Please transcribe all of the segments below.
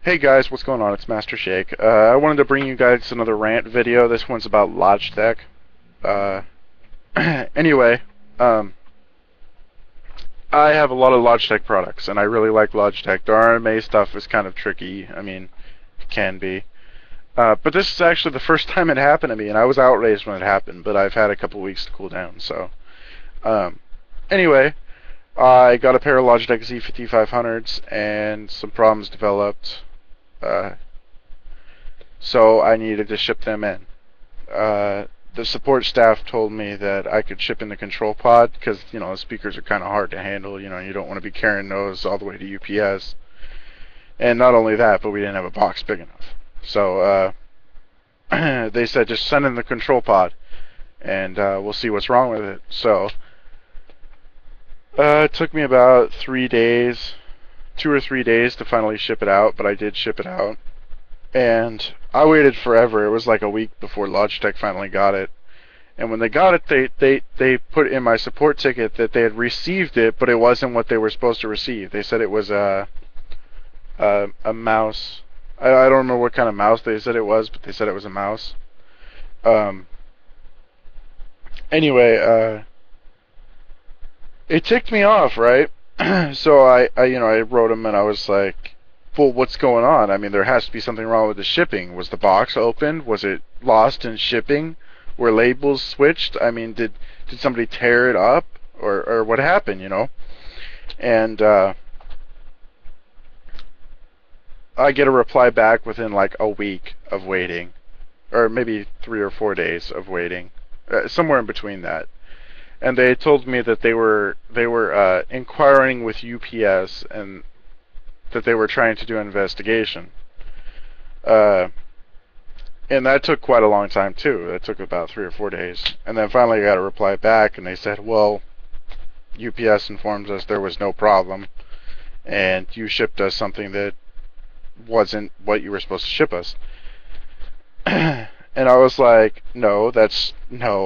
Hey guys, what's going on? It's Master Shake. I wanted to bring you guys another rant video. This one's about Logitech. Uh, anyway, um, I have a lot of Logitech products, and I really like Logitech. The RMA stuff is kind of tricky. I mean, it can be. But this is actually the first time it happened to me, and I was outraged when it happened, but I've had a couple weeks to cool down, so. Um, anyway, I got a pair of Logitech Z5500s, and some problems developed. Uh, so I needed to ship them in. The support staff told me that I could ship in the control pod because, the speakers are kind of hard to handle. You don't want to be carrying those all the way to UPS. And not only that, but we didn't have a box big enough. So they said just send in the control pod and we'll see what's wrong with it. So it took me about 3 days, 2 or 3 days to finally ship it out, but I did ship it out. And I waited forever. It was like a week before Logitech finally got it. And when they got it, they put in my support ticket that they had received it, but it wasn't what they were supposed to receive. They said it was a mouse. I don't remember what kind of mouse they said it was, but they said it was a mouse. Anyway, it ticked me off, right? So I wrote them and I was like, well, what's going on? I mean, there has to be something wrong with the shipping. Was the box opened? Was it lost in shipping? Were labels switched? I mean, did somebody tear it up? Or what happened, And I get a reply back within like a week of waiting. Or maybe 3 or 4 days of waiting. Somewhere in between that. And they told me that they were inquiring with UPS and that they were trying to do an investigation. And that took quite a long time too. It took about 3 or 4 days. And then finally I got a reply back and they said, well, UPS informs us there was no problem and you shipped us something that wasn't what you were supposed to ship us. And I was like, no,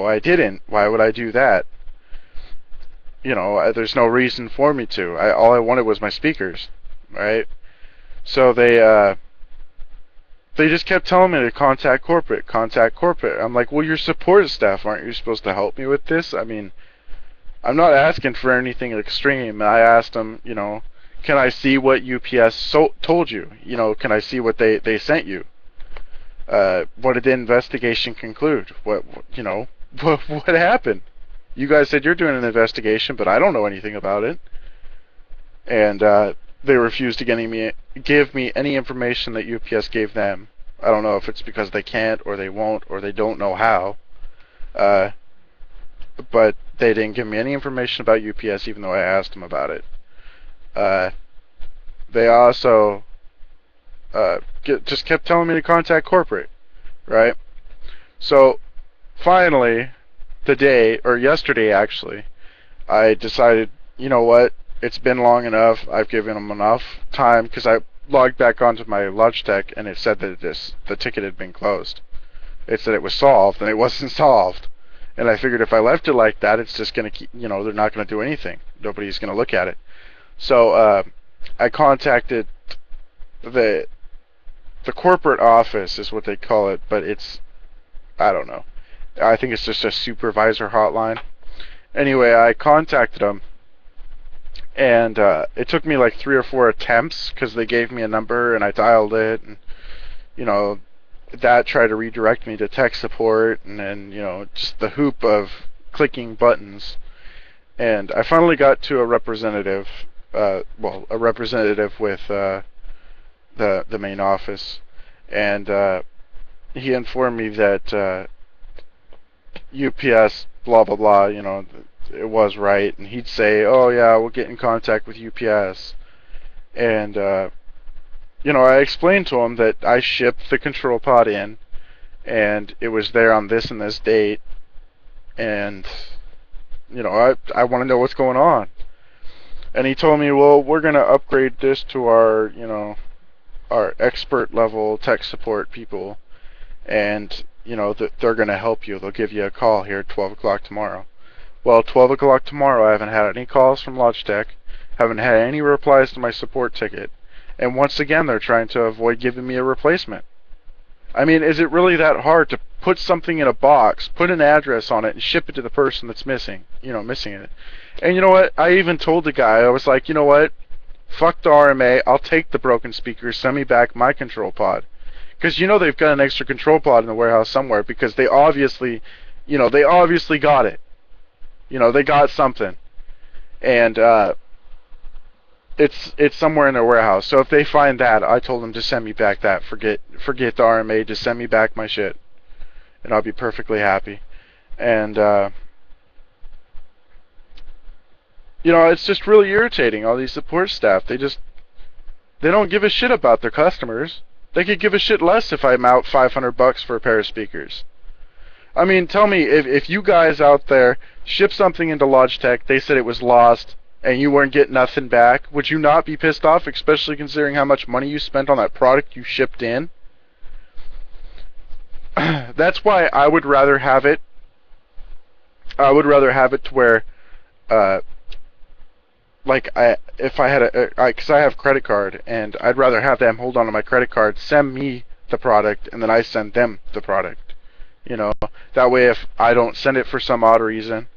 I didn't. Why would I do that? There's no reason for me to. All I wanted was my speakers. Right? So they just kept telling me to contact corporate. I'm like, well, your support staff, aren't you supposed to help me with this? I mean, I'm not asking for anything extreme. I asked them, can I see what UPS told you? Can I see what they sent you? What did the investigation conclude? What happened? You guys said you're doing an investigation, but I don't know anything about it. And they refused to give me any information that UPS gave them. I don't know if it's because they can't, or they won't, or they don't know how. But they didn't give me any information about UPS, even though I asked them about it. They also just kept telling me to contact corporate, right? So finally, yesterday actually, I decided, you know what? It's been long enough. I've given them enough time because I logged back onto my Logitech and it said that the ticket had been closed. It said it was solved and it wasn't solved. And I figured if I left it like that, it's just going to keep, they're not going to do anything. Nobody's going to look at it. So I contacted the corporate office is what they call it, but I don't know. I think it's just a supervisor hotline. Anyway, I contacted them. And it took me like 3 or 4 attempts because they gave me a number and I dialed it, and that tried to redirect me to tech support, and then just the hoop of clicking buttons. And I finally got to a representative, a representative with the main office, and he informed me that UPS blah blah blah, it was right, and he'd say, oh yeah, we'll get in contact with UPS. And I explained to him that I shipped the control pod in and it was there on this and this date, and I want to know what's going on. And he told me, well, we're going to upgrade this to our expert level tech support people, and they're going to help you. They'll give you a call here at 12 o'clock tomorrow. Well, 12 o'clock tomorrow, I haven't had any calls from Logitech, haven't had any replies to my support ticket, And once again, they're trying to avoid giving me a replacement. I mean, is it really that hard to put something in a box, put an address on it, and ship it to the person that's missing it? And you know what? I even told the guy, I was like, you know what? Fuck the RMA. I'll take the broken speakers. Send me back my control pod. Because they've got an extra control pod in the warehouse somewhere because they obviously got it. They got something. And it's somewhere in their warehouse. So if they find that, I told them to send me back that. Forget the RMA. Just send me back my shit, and I'll be perfectly happy. And it's just really irritating. All these support staff, they don't give a shit about their customers. They could give a shit less if I'm out $500 for a pair of speakers. I mean, tell me, if you guys out there ship something into Logitech, they said it was lost, and you weren't getting nothing back, would you not be pissed off, especially considering how much money you spent on that product you shipped in? That's why I would rather have it. I would rather have it to where, if I had because I have credit card, and I'd rather have them hold on to my credit card, send me the product, and then I send them the product. That way if I don't send it for some odd reason,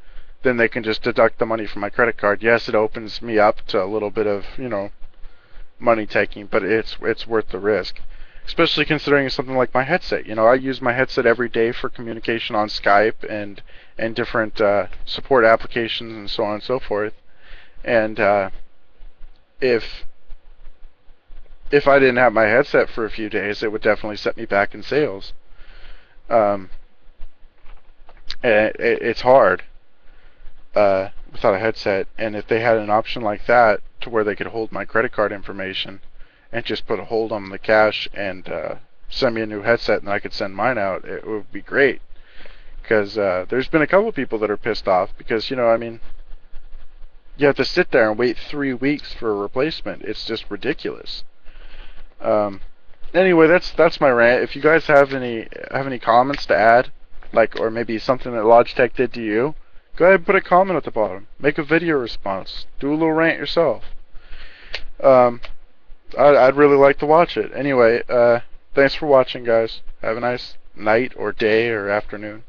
then they can just deduct the money from my credit card. Yes, it opens me up to a little bit of, money taking, but it's worth the risk. Especially considering something like my headset. I use my headset every day for communication on Skype and different support applications and so on and so forth. And if I didn't have my headset for a few days, it would definitely set me back in sales. It's hard without a headset, and if they had an option like that to where they could hold my credit card information and just put a hold on the cash and send me a new headset and I could send mine out, it would be great. Because there's been a couple of people that are pissed off because, you have to sit there and wait 3 weeks for a replacement. It's just ridiculous. Anyway, that's my rant. If you guys have any comments to add, or maybe something that Logitech did to you, go ahead and put a comment at the bottom. Make a video response. Do a little rant yourself. I'd really like to watch it. Anyway, thanks for watching, guys. Have a nice night or day or afternoon.